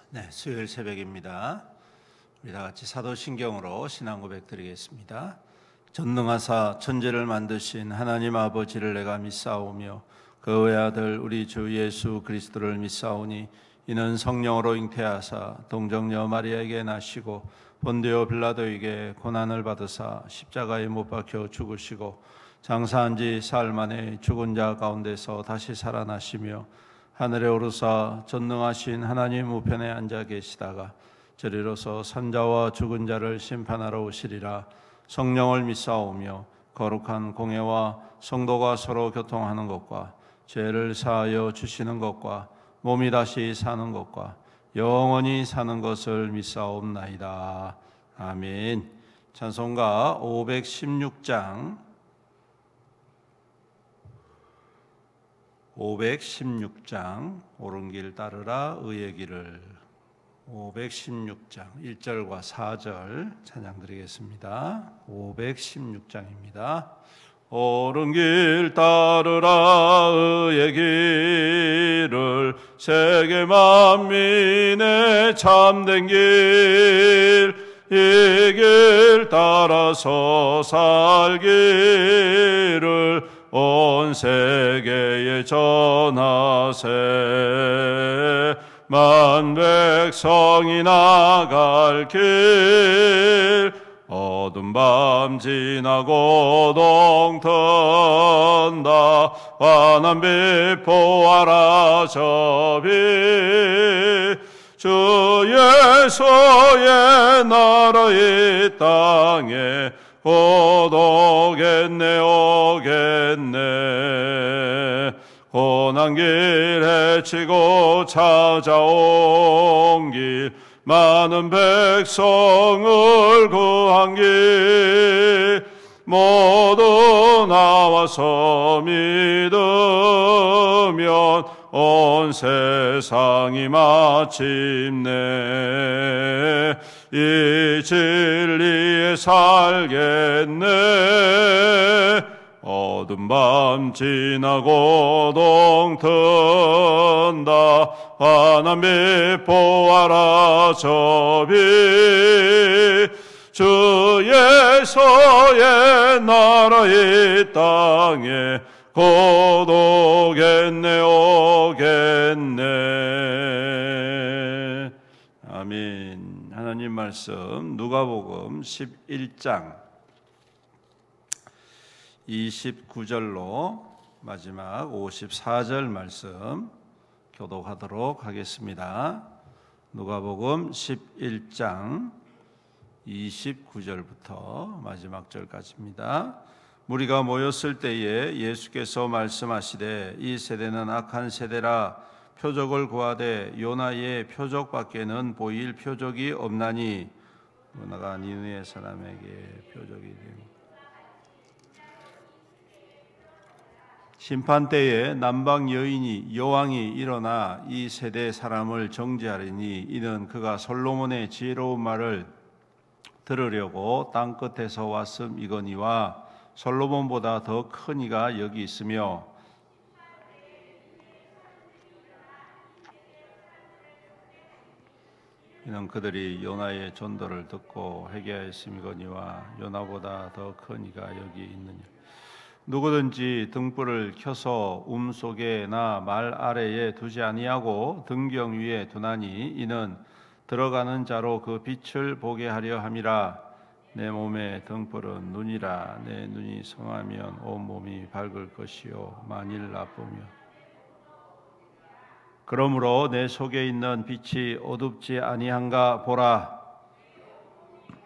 네, 수요일 새벽입니다. 우리 다 같이 사도신경으로 신앙 고백 드리겠습니다. 전능하사 천지를 만드신 하나님 아버지를 내가 믿사오며 그 외아들 우리 주 예수 그리스도를 믿사오니 이는 성령으로 잉태하사 동정녀 마리아에게 나시고 본디오 빌라도에게 고난을 받으사 십자가에 못 박혀 죽으시고 장사한 지 사흘 만에 죽은 자 가운데서 다시 살아나시며 하늘에 오르사 전능하신 하나님 우편에 앉아 계시다가 저리로서 산자와 죽은 자를 심판하러 오시리라. 성령을 믿사오며 거룩한 공회와 성도가 서로 교통하는 것과 죄를 사하여 주시는 것과 몸이 다시 사는 것과 영원히 사는 것을 믿사옵나이다. 아멘. 찬송가 516장 516장 오른길 따르라 의의 길을 516장 1절과 4절 찬양 드리겠습니다. 516장입니다. 오른길 따르라 의의 길을 세계 만민의 참된 길 이 길 따라서 살기를 온 세계에 전하세. 만 백성이 나갈 길 어둠 밤 지나고 동턴다. 환한 빛 보아라 저 빛 주 예수의 나라 이 땅에 곧 오겠네 오겠네. 고난 길 헤치고 찾아온 길 많은 백성을 구한 길 모두 나와서 믿으면 온 세상이 마침내 이 진리에 살겠네. 어둠 밤 지나고 동튼다. 환한 빛 보아라 저 빛 주 예수의 나라 이 땅에 곧 오겠네 오겠네. 아멘. 하나님 말씀 누가복음 11장 29절로 마지막 54절 말씀 교독하도록 하겠습니다. 누가복음 11장 29절부터 마지막 절까지입니다. 무리가 모였을 때에 예수께서 말씀하시되 이 세대는 악한 세대라. 표적을 구하되 요나의 표적밖에는 보일 표적이 없나니 요나가 니느웨 사람에게 표적이 되고 심판 때에 남방 여왕이 일어나 이 세대 사람을 정죄하리니 이는 그가 솔로몬의 지혜로운 말을 들으려고 땅 끝에서 왔음이거니와 솔로몬보다 더 큰 이가 여기 있으며 이는 그들이 요나의 전도를 듣고 회개하였음이거니와 요나보다 더 큰 이가 여기 있느냐. 누구든지 등불을 켜서 속에나 말 아래에 두지 아니하고 등경 위에 두나니 이는 들어가는 자로 그 빛을 보게 하려 함이라. 내 몸의 등불은 눈이라. 내 눈이 성하면 온 몸이 밝을 것이요 만일 나쁘면 그러므로 내 속에 있는 빛이 어둡지 아니한가 보라.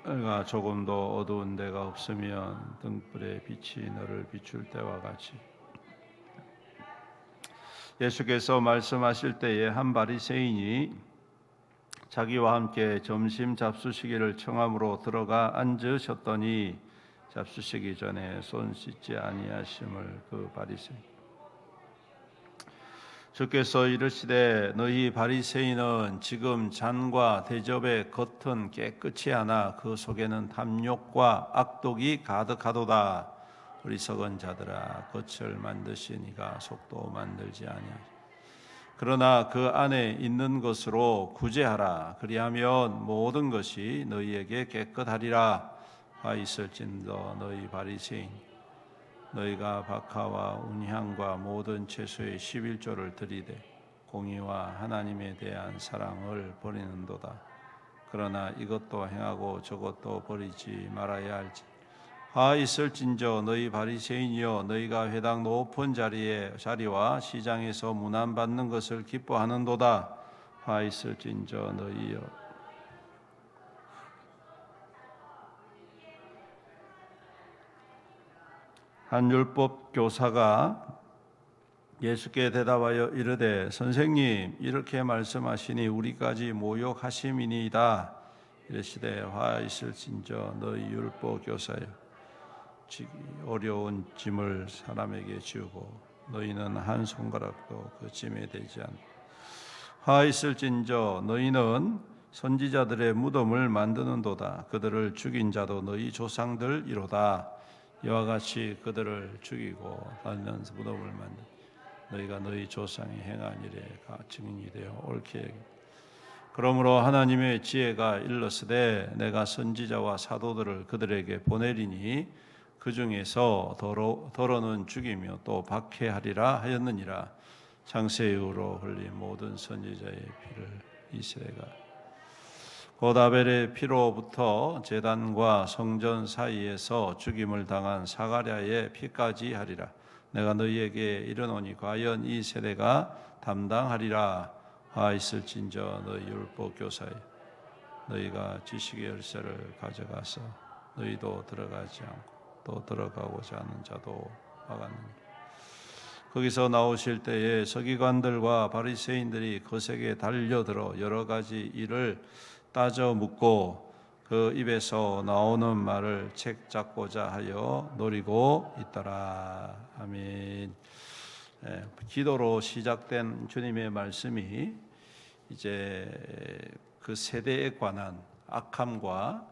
너가 조금도 어두운 데가 없으면 등불의 빛이 너를 비출 때와 같이. 예수께서 말씀하실 때에 한 바리새인이 자기와 함께 점심 잡수시기를 청함으로 들어가 앉으셨더니 잡수시기 전에 손 씻지 아니하심을 그 바리새인 주께서 이르시되 너희 바리새인은 지금 잔과 대접의 겉은 깨끗이 하나 그 속에는 탐욕과 악독이 가득하도다. 어리석은 자들아 겉을 만드시니가 속도 만들지 아니하시고 그러나 그 안에 있는 것으로 구제하라. 그리하면 모든 것이 너희에게 깨끗하리라. 와 있을진더 너희 바리새인, 너희가 박하와 운향과 모든 채소의 11조를 드리되 공의와 하나님에 대한 사랑을 버리는도다. 그러나 이것도 행하고 저것도 버리지 말아야 할지. 하 있을진저 너희 바리새인이여, 너희가 회당 높은 자리와 시장에서 문안받는 것을 기뻐하는도다. 하 있을진저 너희여. 한 율법 교사가 예수께 대답하여 이르되, 선생님, 이렇게 말씀하시니 우리까지 모욕하심이니이다. 이르시되, 화 있을진저 너희 율법 교사여, 어려운 짐을 사람에게 지우고 너희는 한 손가락도 그 짐에 대지 않고. 화 있을진저 너희는 선지자들의 무덤을 만드는도다. 그들을 죽인 자도 너희 조상들이로다. 이와 같이 그들을 죽이고 다니는 무덤을 만든 너희가 너희 조상이 행한 일에 증인이 되어 옳게 여기. 그러므로 하나님의 지혜가 일렀으되 내가 선지자와 사도들을 그들에게 보내리니 그 중에서 더러는 죽이며 또 박해하리라 하였느니라. 창세 이후로 흘린 모든 선지자의 피를 이 세대가 곧 아벨의 피로부터 제단과 성전 사이에서 죽임을 당한 사가랴의 피까지 하리라. 내가 너희에게 이르노니 과연 이 세대가 담당하리라. 하 있을진저 너희 율법 교사여, 너희가 지식의 열쇠를 가져가서 너희도 들어가지 않고 또 들어가고자 하는 자도 막았느니라. 거기서 나오실 때에 서기관들과 바리새인들이 거세게 달려들어 여러 가지 일을 따져 묻고 그 입에서 나오는 말을 책 잡고자 하여 노리고 있더라. 아멘. 기도로 시작된 주님의 말씀이 이제 그 세대에 관한 악함과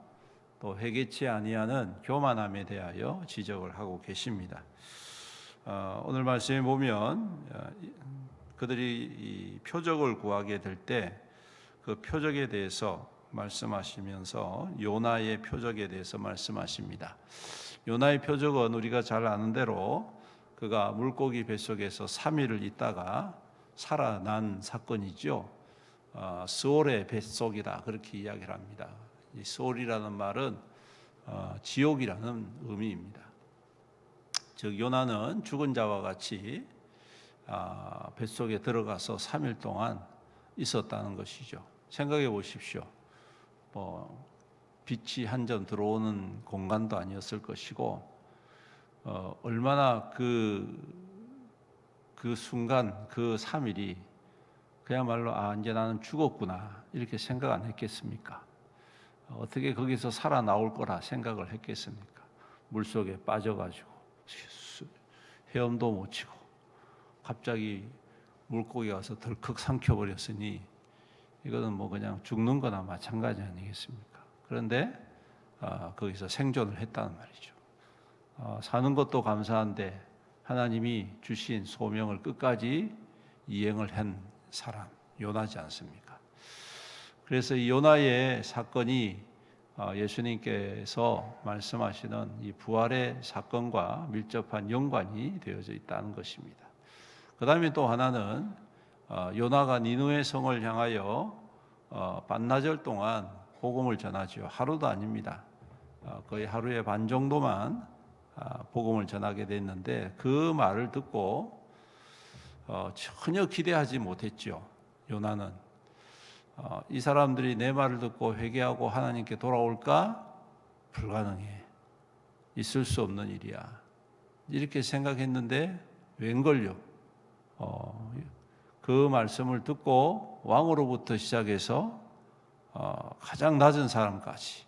또 회개치 아니하는 교만함에 대하여 지적을 하고 계십니다. 오늘 말씀에 보면 그들이 이 표적을 구하게 될 때 그 표적에 대해서 말씀하시면서 요나의 표적에 대해서 말씀하십니다. 요나의 표적은 우리가 잘 아는 대로 그가 물고기 뱃속에서 3일을 있다가 살아난 사건이죠. 스올의 뱃속이다 그렇게 이야기를 합니다. 이 스올이라는 말은 지옥이라는 의미입니다. 즉 요나는 죽은 자와 같이 뱃속에 들어가서 3일 동안 있었다는 것이죠. 생각해 보십시오. 빛이 한 점 들어오는 공간도 아니었을 것이고 얼마나 그 순간 그 3일이 그야말로 이제 나는 죽었구나 이렇게 생각 안 했겠습니까? 어떻게 거기서 살아나올 거라 생각을 했겠습니까? 물속에 빠져가지고 헤엄도 못 치고 갑자기 물고기가 와서 덜컥 삼켜버렸으니 이거는 뭐 그냥 죽는 거나 마찬가지 아니겠습니까? 그런데 거기서 생존을 했다는 말이죠. 사는 것도 감사한데 하나님이 주신 소명을 끝까지 이행을 한 사람 요나지 않습니까? 그래서 이 요나의 사건이 예수님께서 말씀하시는 이 부활의 사건과 밀접한 연관이 되어져 있다는 것입니다. 그 다음에 또 하나는 요나가 니느웨 성을 향하여 반나절 동안 복음을 전하죠. 하루도 아닙니다. 거의 하루의 반 정도만 복음을 전하게 됐는데 그 말을 듣고 전혀 기대하지 못했죠. 요나는 이 사람들이 내 말을 듣고 회개하고 하나님께 돌아올까? 불가능해. 있을 수 없는 일이야. 이렇게 생각했는데 웬걸요? 그 말씀을 듣고 왕으로부터 시작해서 가장 낮은 사람까지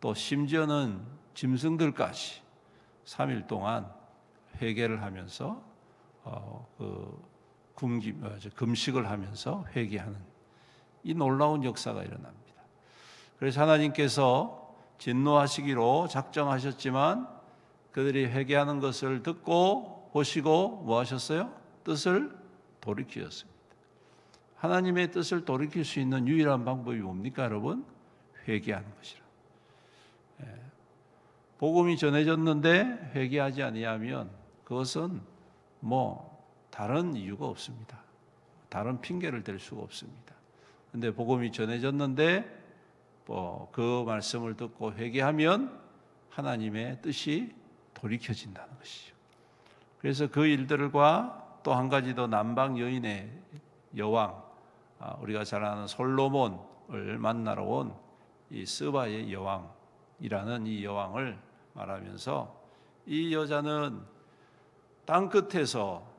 또 심지어는 짐승들까지 3일 동안 회개를 하면서 금식을 하면서 회개하는 이 놀라운 역사가 일어납니다. 그래서 하나님께서 진노하시기로 작정하셨지만 그들이 회개하는 것을 듣고 보시고 뭐 하셨어요? 뜻을 돌이키셨습니다. 하나님의 뜻을 돌이킬 수 있는 유일한 방법이 뭡니까, 여러분? 회개하는 것이라. 복음이 전해졌는데 회개하지 아니하면 그것은 다른 이유가 없습니다. 다른 핑계를 댈 수가 없습니다. 근데 복음이 전해졌는데 그 말씀을 듣고 회개하면 하나님의 뜻이 돌이켜진다는 것이죠. 그래서 그 일들과 또 한 가지 더 남방 여인의 여왕, 우리가 잘 아는 솔로몬을 만나러 온 이 스바의 여왕이라는 이 여왕을 말하면서, 이 여자는 땅 끝에서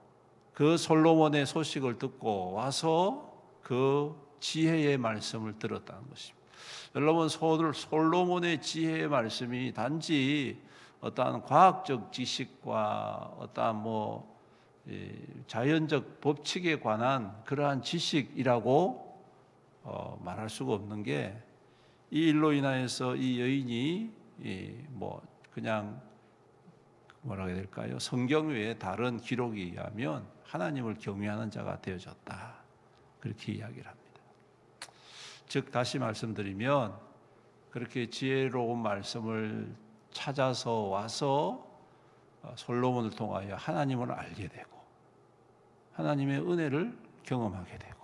그 솔로몬의 소식을 듣고 와서 그 지혜의 말씀을 들었다는 것입니다. 여러분, 솔로몬의 지혜의 말씀이 단지 어떠한 과학적 지식과 어떠한 자연적 법칙에 관한 그러한 지식이라고 말할 수가 없는 게, 이 일로 인하여서 이 여인이 그냥 뭐라고 해야 될까요? 성경 외에 다른 기록에 의하면 하나님을 경외하는 자가 되어졌다, 그렇게 이야기를 합니다. 즉 다시 말씀드리면, 그렇게 지혜로운 말씀을 찾아서 와서 솔로몬을 통하여 하나님을 알게 되고 하나님의 은혜를 경험하게 되고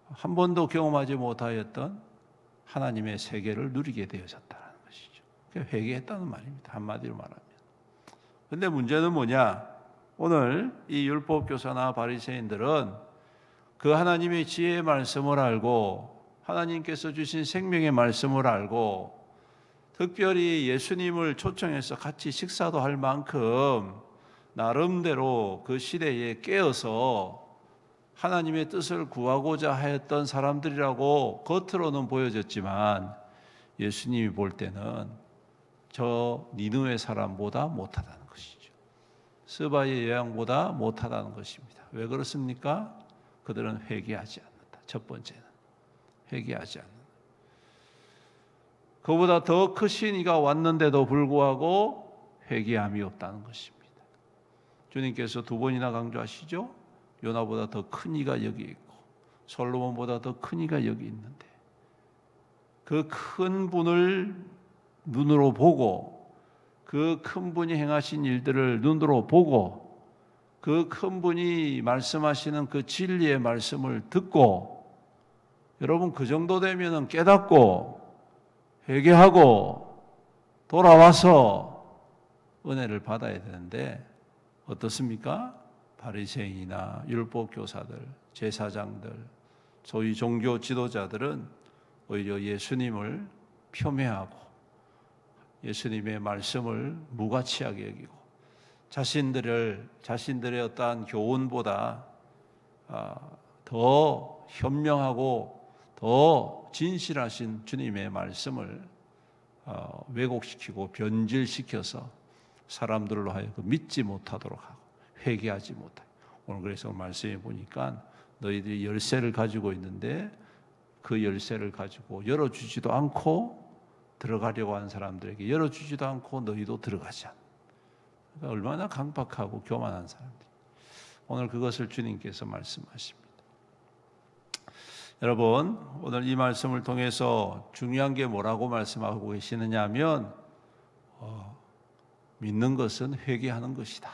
한 번도 경험하지 못하였던 하나님의 세계를 누리게 되어졌다는 것이죠. 회개했다는 말입니다, 한마디로 말하면. 그런데 문제는 뭐냐? 오늘 이 율법교사나 바리새인들은 그 하나님의 지혜의 말씀을 알고 하나님께서 주신 생명의 말씀을 알고 특별히 예수님을 초청해서 같이 식사도 할 만큼 나름대로 그 시대에 깨어서 하나님의 뜻을 구하고자 하였던 사람들이라고 겉으로는 보여졌지만, 예수님이 볼 때는 저 니느웨 사람보다 못하다는 것이죠. 스바의 여왕보다 못하다는 것입니다. 왜 그렇습니까? 그들은 회개하지 않는다. 첫 번째는 회개하지 않는다. 그보다 더 크신 이가 왔는데도 불구하고 회개함이 없다는 것입니다. 주님께서 두 번이나 강조하시죠. 요나보다 더 큰 이가 여기 있고 솔로몬보다 더 큰 이가 여기 있는데, 그 큰 분을 눈으로 보고 그 큰 분이 행하신 일들을 눈으로 보고 그 큰 분이 말씀하시는 그 진리의 말씀을 듣고, 여러분 그 정도 되면 깨닫고 회개하고 돌아와서 은혜를 받아야 되는데 어떻습니까? 바리새인이나 율법교사들, 제사장들, 소위 종교 지도자들은 오히려 예수님을 폄훼하고 예수님의 말씀을 무가치하게 여기고 자신들의 어떠한 교훈보다 더 현명하고 더 진실하신 주님의 말씀을 왜곡시키고 변질시켜서 사람들로 하여금 믿지 못하도록 하고 회개하지 못하고. 오늘 그래서 말씀해 보니까 너희들이 열쇠를 가지고 있는데 그 열쇠를 가지고 열어주지도 않고 들어가려고 하는 사람들에게 열어주지도 않고 너희도 들어가지 않는, 그러니까 얼마나 강박하고 교만한 사람들. 오늘 그것을 주님께서 말씀하십니다. 여러분, 오늘 이 말씀을 통해서 중요한 게 뭐라고 말씀하고 계시느냐 하면 믿는 것은 회개하는 것이다.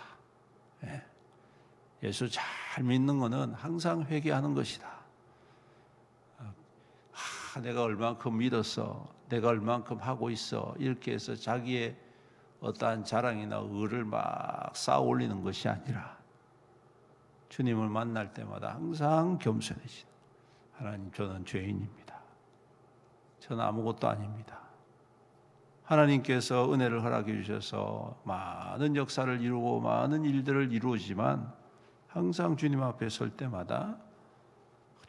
예수 잘 믿는 것은 항상 회개하는 것이다. 내가 얼만큼 믿었어, 내가 얼만큼 하고 있어, 이렇게 해서 자기의 어떠한 자랑이나 의를 막 쌓아 올리는 것이 아니라 주님을 만날 때마다 항상 겸손해지는, 하나님 저는 죄인입니다. 저는 아무것도 아닙니다. 하나님께서 은혜를 허락해 주셔서 많은 역사를 이루고 많은 일들을 이루지만 항상 주님 앞에 설 때마다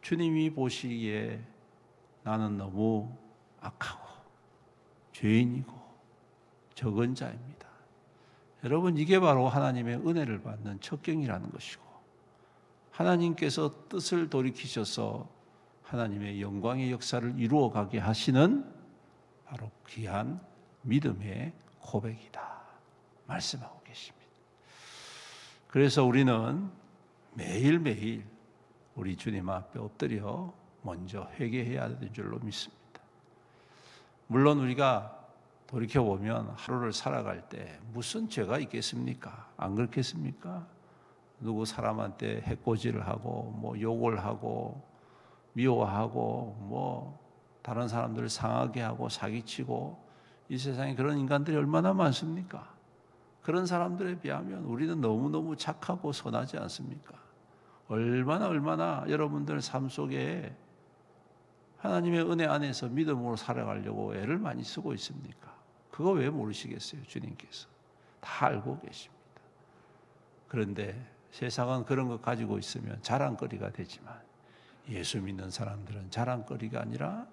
주님이 보시기에 나는 너무 악하고 죄인이고 적은 자입니다. 여러분, 이게 바로 하나님의 은혜를 받는 척경이라는 것이고, 하나님께서 뜻을 돌이키셔서 하나님의 영광의 역사를 이루어가게 하시는 바로 귀한 믿음의 고백이다 말씀하고 계십니다. 그래서 우리는 매일매일 우리 주님 앞에 엎드려 먼저 회개해야 되는 줄로 믿습니다. 물론 우리가 돌이켜보면 하루를 살아갈 때 무슨 죄가 있겠습니까? 안 그렇겠습니까? 누구 사람한테 해코지를 하고 뭐 욕을 하고 미워하고 뭐 다른 사람들을 상하게 하고 사기치고 이 세상에 그런 인간들이 얼마나 많습니까? 그런 사람들에 비하면 우리는 너무너무 착하고 선하지 않습니까? 얼마나 여러분들 삶 속에 하나님의 은혜 안에서 믿음으로 살아가려고 애를 많이 쓰고 있습니까? 그거 왜 모르시겠어요? 주님께서 다 알고 계십니다. 그런데 세상은 그런 것 가지고 있으면 자랑거리가 되지만 예수 믿는 사람들은 자랑거리가 아니라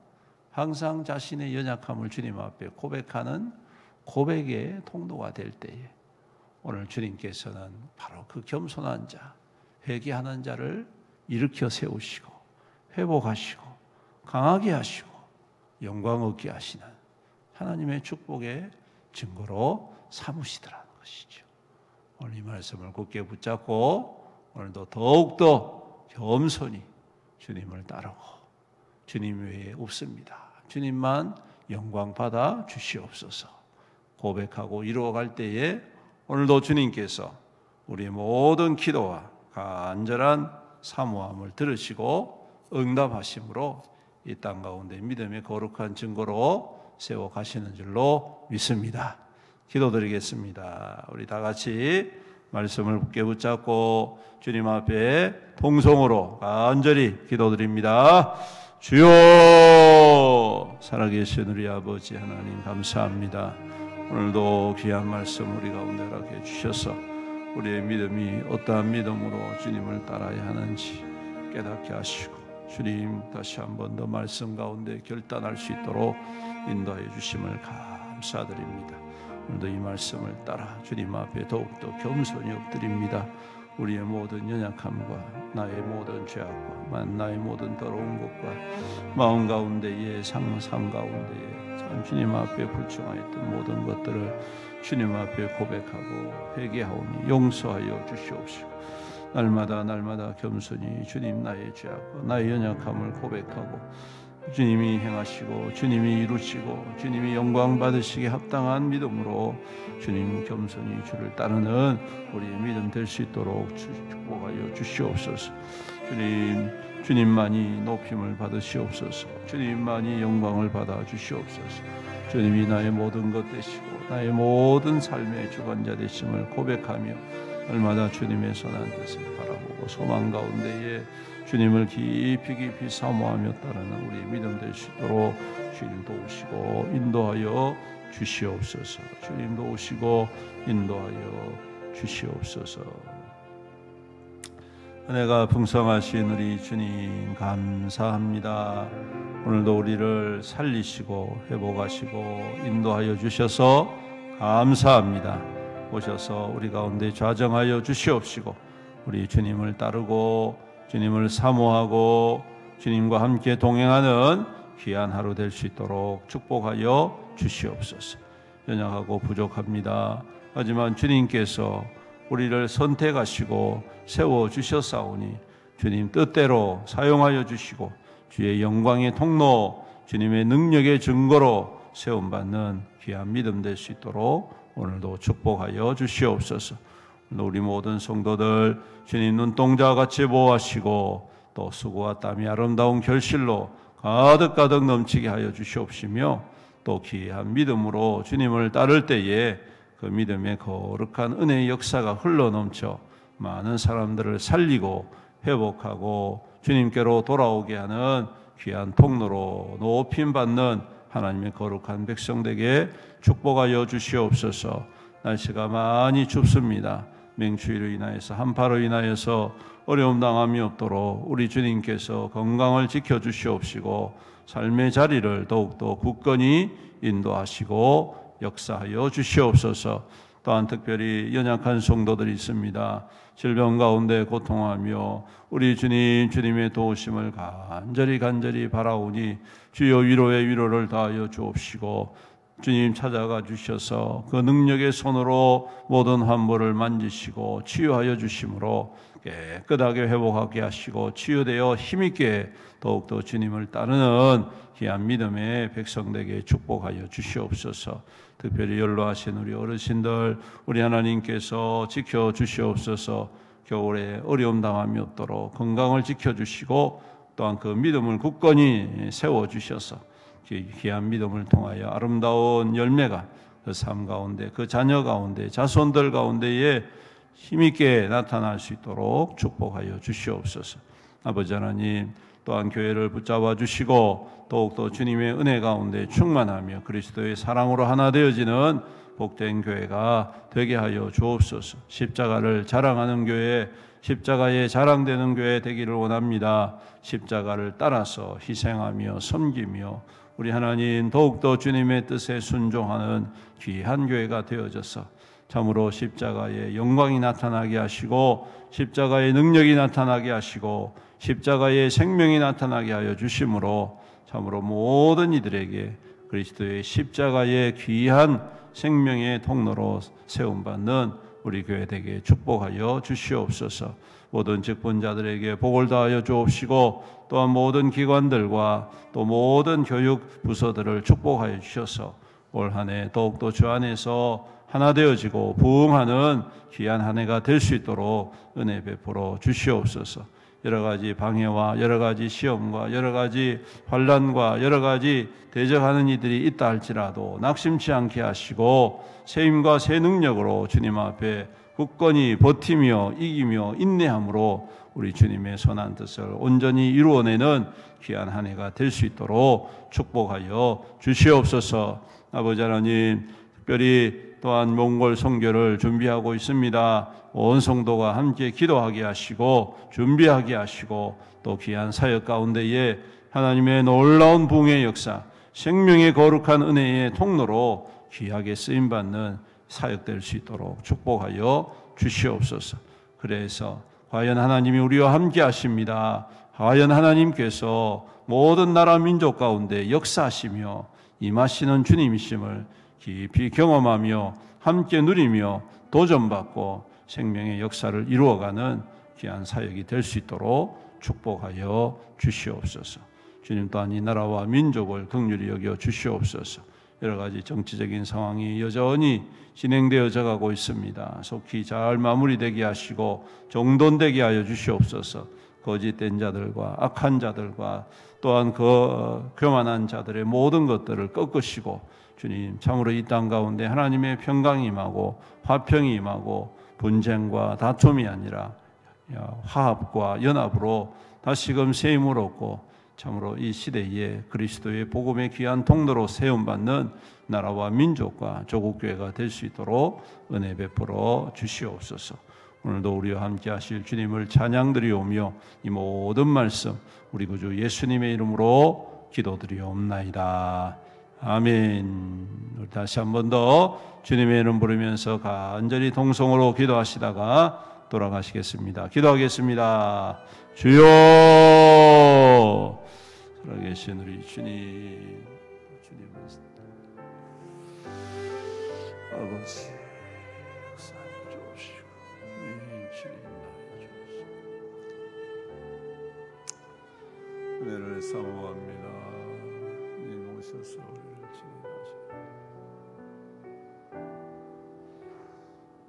항상 자신의 연약함을 주님 앞에 고백하는 고백의 통로가 될 때에 오늘 주님께서는 바로 그 겸손한 자, 회개하는 자를 일으켜 세우시고 회복하시고 강하게 하시고 영광 얻게 하시는 하나님의 축복의 증거로 삼으시더라는 것이죠. 오늘 이 말씀을 굳게 붙잡고 오늘도 더욱더 겸손히 주님을 따르고 주님 외에 없습니다. 주님만 영광 받아 주시옵소서 고백하고 이루어갈 때에 오늘도 주님께서 우리의 모든 기도와 간절한 사모함을 들으시고 응답하심으로 이 땅 가운데 믿음의 거룩한 증거로 세워 가시는 줄로 믿습니다. 기도드리겠습니다. 우리 다 같이 말씀을 굳게 붙잡고 주님 앞에 통성으로 간절히 기도드립니다. 주여, 살아계신 우리 아버지 하나님 감사합니다. 오늘도 귀한 말씀 우리 가운데 허락해 주셔서 우리의 믿음이 어떠한 믿음으로 주님을 따라야 하는지 깨닫게 하시고 주님 다시 한 번 더 말씀 가운데 결단할 수 있도록 인도하여 주심을 감사드립니다. 오늘도 이 말씀을 따라 주님 앞에 더욱더 겸손히 엎드립니다. 우리의 모든 연약함과 나의 모든 죄악과 나의 모든 더러운 것과 마음 가운데의 삶 가운데에 주님 앞에 불충하였던 모든 것들을 주님 앞에 고백하고 회개하오니 용서하여 주시옵시고 날마다 겸손히 주님 나의 죄악과 나의 연약함을 고백하고 주님이 행하시고 주님이 이루시고 주님이 영광 받으시기에 합당한 믿음으로 주님 겸손히 주를 따르는 우리의 믿음 될 수 있도록 축복하여 주시옵소서. 주님만이 높임을 받으시옵소서. 주님만이 영광을 받아 주시옵소서. 주님이 나의 모든 것 되시고 나의 모든 삶의 주관자 되심을 고백하며 날마다 주님의 선한 뜻을 바라보고 소망 가운데에 주님을 깊이 사모하며 따르는 우리 믿음 될 수 있도록 주님 도우시고 인도하여 주시옵소서. 주님 도우시고 인도하여 주시옵소서. 은혜가 풍성하신 우리 주님 감사합니다. 오늘도 우리를 살리시고 회복하시고 인도하여 주셔서 감사합니다. 오셔서 우리 가운데 좌정하여 주시옵시고 우리 주님을 따르고 주님을 사모하고 주님과 함께 동행하는 귀한 하루 될 수 있도록 축복하여 주시옵소서. 연약하고 부족합니다. 하지만 주님께서 우리를 선택하시고 세워주셨사오니 주님 뜻대로 사용하여 주시고 주의 영광의 통로 주님의 능력의 증거로 세움받는 귀한 믿음 될 수 있도록 오늘도 축복하여 주시옵소서. 우리 모든 성도들 주님 눈동자와 같이 보호하시고 또 수고와 땀이 아름다운 결실로 가득 넘치게 하여 주시옵시며 또 귀한 믿음으로 주님을 따를 때에 그 믿음의 거룩한 은혜의 역사가 흘러넘쳐 많은 사람들을 살리고 회복하고 주님께로 돌아오게 하는 귀한 통로로 높임받는 하나님의 거룩한 백성들에게 축복하여 주시옵소서. 날씨가 많이 춥습니다. 맹추위로 인하여서 한파로 인하여서 어려움 당함이 없도록 우리 주님께서 건강을 지켜주시옵시고 삶의 자리를 더욱더 굳건히 인도하시고 역사하여 주시옵소서. 또한 특별히 연약한 성도들이 있습니다. 질병 가운데 고통하며 우리 주님의 도우심을 간절히 바라오니 주여 위로의 위로를 다하여 주옵시고 주님 찾아가 주셔서 그 능력의 손으로 모든 환부를 만지시고 치유하여 주심으로 깨끗하게 회복하게 하시고 치유되어 힘있게 더욱더 주님을 따르는 귀한 믿음의 백성되게 축복하여 주시옵소서. 특별히 연로하신 우리 어르신들 우리 하나님께서 지켜주시옵소서. 겨울에 어려움 당함이 없도록 건강을 지켜주시고 또한 그 믿음을 굳건히 세워주셔서 귀한 믿음을 통하여 아름다운 열매가 그 삶 가운데 그 자녀 가운데 자손들 가운데에 힘있게 나타날 수 있도록 축복하여 주시옵소서. 아버지 하나님 또한 교회를 붙잡아 주시고 더욱더 주님의 은혜 가운데 충만하며 그리스도의 사랑으로 하나 되어지는 복된 교회가 되게 하여 주옵소서. 십자가를 자랑하는 교회, 십자가에 자랑되는 교회 되기를 원합니다. 십자가를 따라서 희생하며 섬기며 우리 하나님 더욱더 주님의 뜻에 순종하는 귀한 교회가 되어져서 참으로 십자가의 영광이 나타나게 하시고 십자가의 능력이 나타나게 하시고 십자가의 생명이 나타나게 하여 주심으로 참으로 모든 이들에게 그리스도의 십자가의 귀한 생명의 통로로 세움받는 우리 교회 되게 축복하여 주시옵소서. 모든 직분자들에게 복을 다하여 주옵시고 또한 모든 기관들과 또 모든 교육 부서들을 축복하여 주셔서 올 한 해 더욱더 주 안에서 하나 되어지고 부흥하는 귀한 한 해가 될 수 있도록 은혜 베풀어 주시옵소서. 여러 가지 방해와 여러 가지 시험과 여러 가지 환난과 여러 가지 대적하는 이들이 있다 할지라도 낙심치 않게 하시고 새 힘과 새 능력으로 주님 앞에 굳건히 버티며 이기며 인내함으로 우리 주님의 선한 뜻을 온전히 이루어내는 귀한 한 해가 될 수 있도록 축복하여 주시옵소서. 아버지 하나님 특별히 또한 몽골 선교를 준비하고 있습니다. 온 성도가 함께 기도하게 하시고 준비하게 하시고 또 귀한 사역 가운데에 하나님의 놀라운 부흥의 역사, 생명의 거룩한 은혜의 통로로 귀하게 쓰임받는 사역될 수 있도록 축복하여 주시옵소서. 그래서 과연 하나님이 우리와 함께 하십니다. 과연 하나님께서 모든 나라 민족 가운데 역사하시며 임하시는 주님이심을 깊이 경험하며 함께 누리며 도전받고 생명의 역사를 이루어가는 귀한 사역이 될 수 있도록 축복하여 주시옵소서. 주님 또한 이 나라와 민족을 긍휼히 여겨 주시옵소서. 여러 가지 정치적인 상황이 여전히 진행되어져 가고 있습니다. 속히 잘 마무리되게 하시고 정돈되게 하여 주시옵소서. 거짓된 자들과 악한 자들과 또한 그 교만한 자들의 모든 것들을 꺾으시고 주님 참으로 이 땅 가운데 하나님의 평강이 임하고 화평이 임하고 분쟁과 다툼이 아니라 화합과 연합으로 다시금 새 힘을 얻고 참으로 이 시대에 그리스도의 복음의 귀한 통로로 세움받는 나라와 민족과 조국교회가 될 수 있도록 은혜 베풀어 주시옵소서. 오늘도 우리와 함께 하실 주님을 찬양드리오며 이 모든 말씀 우리 구주 예수님의 이름으로 기도드리옵나이다. 아멘. 우리 다시 한 번 더 주님의 이름 부르면서 간절히 동성으로 기도하시다가 돌아가시겠습니다. 기도하겠습니다. 주여, 살아계신 우리 주님, 아버지 역사하여 주옵시고 주님 은혜를 사모합니다. 주님 오셔서 우리를 지내주시고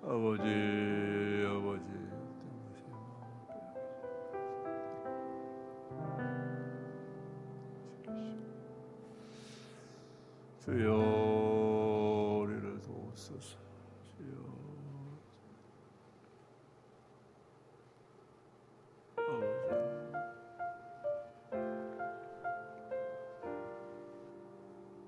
아버지 주여